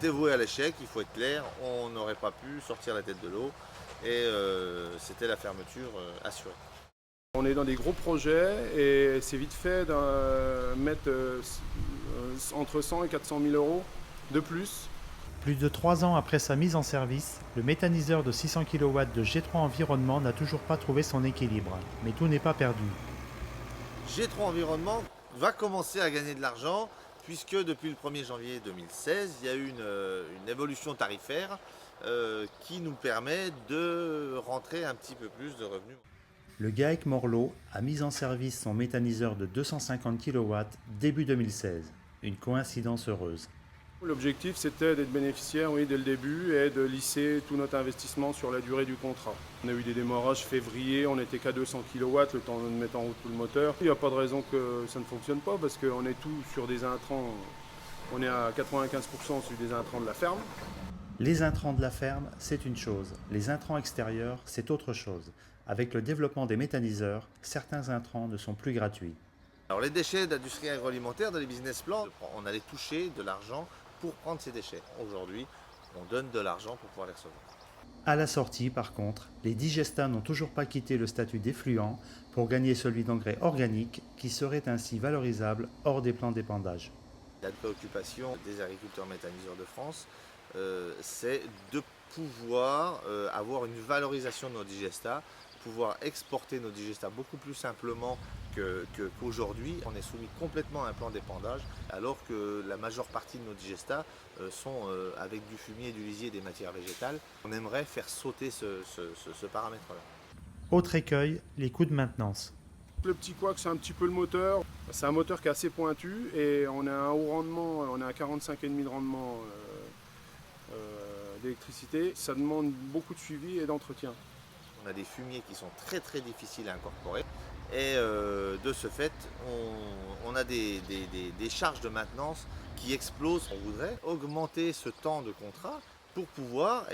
était voué à l'échec, il faut être clair, on n'aurait pas pu sortir la tête de l'eau et c'était la fermeture assurée. On est dans des gros projets et c'est vite fait de mettre entre 100 et 400 000 euros de plus. Plus de 3 ans après sa mise en service, le méthaniseur de 600 kW de G3 Environnement n'a toujours pas trouvé son équilibre. Mais tout n'est pas perdu. G3 Environnement va commencer à gagner de l'argent puisque depuis le 1er janvier 2016, il y a eu une évolution tarifaire qui nous permet de rentrer un petit peu plus de revenus. Le GAEC Morlot a mis en service son méthaniseur de 250 kW début 2016. Une coïncidence heureuse. L'objectif, c'était d'être bénéficiaire, oui, dès le début et de lisser tout notre investissement sur la durée du contrat. On a eu des démarrages février, on n'était qu'à 200 kW, le temps de mettre en route tout le moteur. Il n'y a pas de raison que ça ne fonctionne pas parce qu'on est tout sur des intrants, on est à 95% sur des intrants de la ferme. Les intrants de la ferme, c'est une chose. Les intrants extérieurs, c'est autre chose. Avec le développement des méthaniseurs, certains intrants ne sont plus gratuits. Alors les déchets d'industrie agroalimentaire, dans les business plans, on allait toucher de l'argent pour prendre ces déchets. Aujourd'hui, on donne de l'argent pour pouvoir les recevoir. À la sortie, par contre, les digestats n'ont toujours pas quitté le statut d'effluent pour gagner celui d'engrais organique qui serait ainsi valorisable hors des plans d'épandage. La préoccupation des agriculteurs méthaniseurs de France, c'est de pouvoir avoir une valorisation de nos digestats, pouvoir exporter nos digestats beaucoup plus simplement qu'aujourd'hui. On est soumis complètement à un plan d'épandage, alors que la majeure partie de nos digestats sont avec du fumier, du lisier et des matières végétales. On aimerait faire sauter ce paramètre-là. Autre écueil, les coûts de maintenance. Le petit couac, c'est un petit peu le moteur. C'est un moteur qui est assez pointu et on a un haut rendement, on est à 45,5 de rendement d'électricité. Ça demande beaucoup de suivi et d'entretien. On a des fumiers qui sont très très difficiles à incorporer et de ce fait on a des charges de maintenance qui explosent. On voudrait augmenter ce temps de contrat pour pouvoir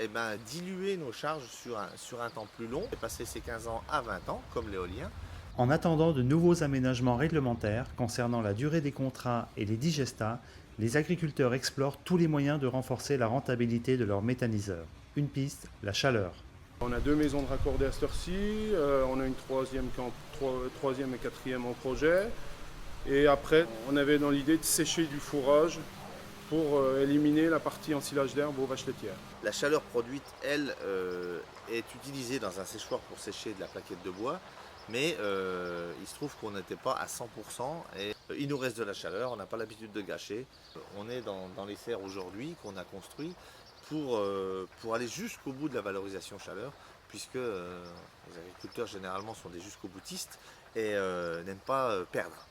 diluer nos charges sur un temps plus long et passer ces 15 ans à 20 ans comme l'éolien. En attendant de nouveaux aménagements réglementaires concernant la durée des contrats et les digestats, les agriculteurs explorent tous les moyens de renforcer la rentabilité de leurs méthaniseurs. Une piste, la chaleur. On a 2 maisons de raccordées à cette heure-ci, on a une troisième et quatrième en projet. Et après, on avait dans l'idée de sécher du fourrage pour éliminer la partie ensilage d'herbe aux vaches laitières. La chaleur produite, elle, est utilisée dans un séchoir pour sécher de la plaquette de bois, mais il se trouve qu'on n'était pas à 100% et il nous reste de la chaleur, on n'a pas l'habitude de gâcher. On est dans les serres aujourd'hui qu'on a construit pour aller jusqu'au bout de la valorisation chaleur, puisque les agriculteurs généralement sont des jusqu'au boutistes et n'aiment pas perdre.